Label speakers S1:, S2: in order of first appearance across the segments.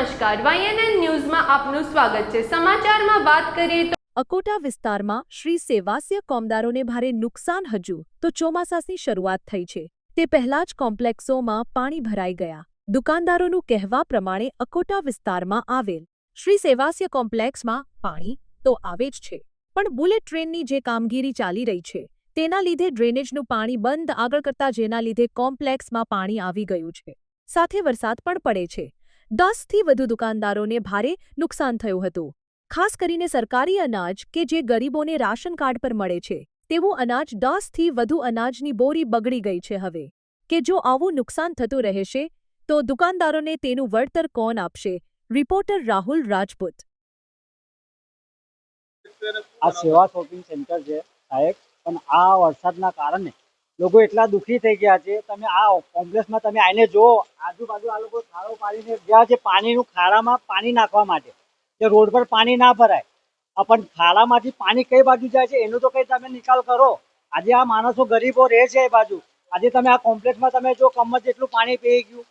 S1: નમસ્કાર, YNN ન્યૂઝમાં આપનું સ્વાગત છે। સમાચારમાં વાત કરીએ તો
S2: અકોટા વિસ્તારમાં શ્રી સેવાસ્ય કોમદારોને ભારે નુકસાન। હજુ તો ચોમાસાની શરૂઆત થઈ છે તે પહેલા જ કોમ્પ્લેક્સોમાં પાણી ભરાઈ ગયા। દુકાનદારોનું કહેવા પ્રમાણે અકોટા વિસ્તારમાં આવેલ શ્રી સેવાસ્ય કોમ્પ્લેક્સમાં પાણી તો આવે જ છે, પણ બુલેટ ટ્રેનની જે કામગીરી ચાલી રહી છે તેના લીધે ડ્રેનેજનું પાણી બંધ આગળ કરતા, જેના લીધે કોમ્પ્લેક્સમાં પાણી આવી ગયું છે। સાથે વરસાદ પણ પડે છે। 10 થી વધુ દુકાનદારોને ભારે નુકસાન થયું હતું। ખાસ કરીને સરકારી અનાજ કે જે ગરીબોને રાશન કાર્ડ પર મળે છે તેવું અનાજ 10 થી વધુ અનાજની બોરી બગડી ગઈ છે। હવે કે જો આવું નુકસાન થતું રહેશે તો દુકાનદારોને તેનું વળતર કોણ આપશે? રિપોર્ટર રાહુલ રાજપૂત।
S3: આ સેવા શોપિંગ સેન્ટર છે સાહેબ, પણ આ વરસાદના કારણે લોકો એટલા દુઃખી થઈ ગયા છે। તમે આ કોમ્પ્લેક્સમાં તમે આવીને જુઓ, આજુબાજુ આ લોકો ખાડો પાડીને ગયા છે પાણીનું, ખાડામાં પાણી નાખવા માટે કે રોડ પર પાણી ના ભરાય। પણ ખાડામાંથી પાણી કઈ બાજુ જાય છે એનો તો કંઈ તમે નિકાલ કરો। આજે આ માણસો ગરીબો રહે છે એ બાજુ, આજે તમે આ કોમ્પ્લેક્સમાં તમે જો કમર જેટલું પાણી પી ગયું।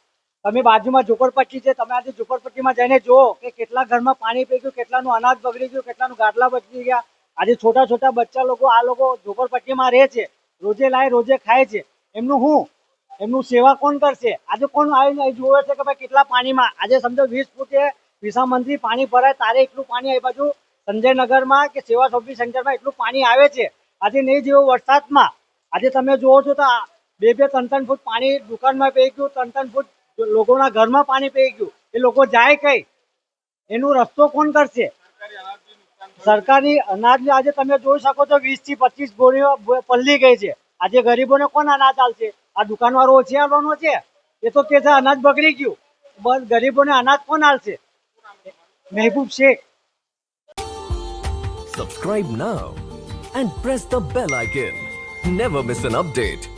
S3: તમે બાજુમાં ઝુંપડપટ્ટી છે, તમે આજે ઝુંપડપટ્ટીમાં જઈને જુઓ કે કેટલા ઘરમાં પાણી પી ગયું, કેટલાનું અનાજ બગડી ગયું, કેટલાનું ગાડલા બચી ગયા। આજે છોટા છોટા બચ્ચા લોકો, આ લોકો ઝુંપડપટ્ટીમાં રહે છે, રોજે લાય રોજે ખાય છે, એમનું સેવા કોણ કરશે? આજે કોણ આવીને જોવે છે કે ભાઈ કેટલા પાણીમાં, આજે સમજો 20 ફૂટે વિસામંત્રી પાણી ભરાય તારે એટલું પાણી આ બાજુ સંજયનગરમાં કે સેવા શોપિંગ સેન્ટરમાં એટલું પાણી આવે છે। આજે નહીં જેવો વરસાદમાં આજે તમે જુઓ છો તો 2-3 ફૂટ પાણી દુકાનમાં પી ગયું, 3 ફૂટ લોકોના ઘરમાં પાણી પી ગયું। એ લોકો જાય કઈ? એનું રસ્તો કોણ કરશે? સરકારી અનાજ આજે તમે જોઈ શકો છો 20 થી 25 બોરીઓ પલ્લી ગઈ છે। આજે ગરીબોને કોણ અનાજ આપશે? આ દુકાનવાળો ઓછી આવવાનો છે? એ તો કે છે અનાજ બગડી ગયું, બસ ગરીબોને અનાજ કોણ આપશે? Mehboob Sheikh.
S4: Subscribe now and press the bell icon. Never miss an update.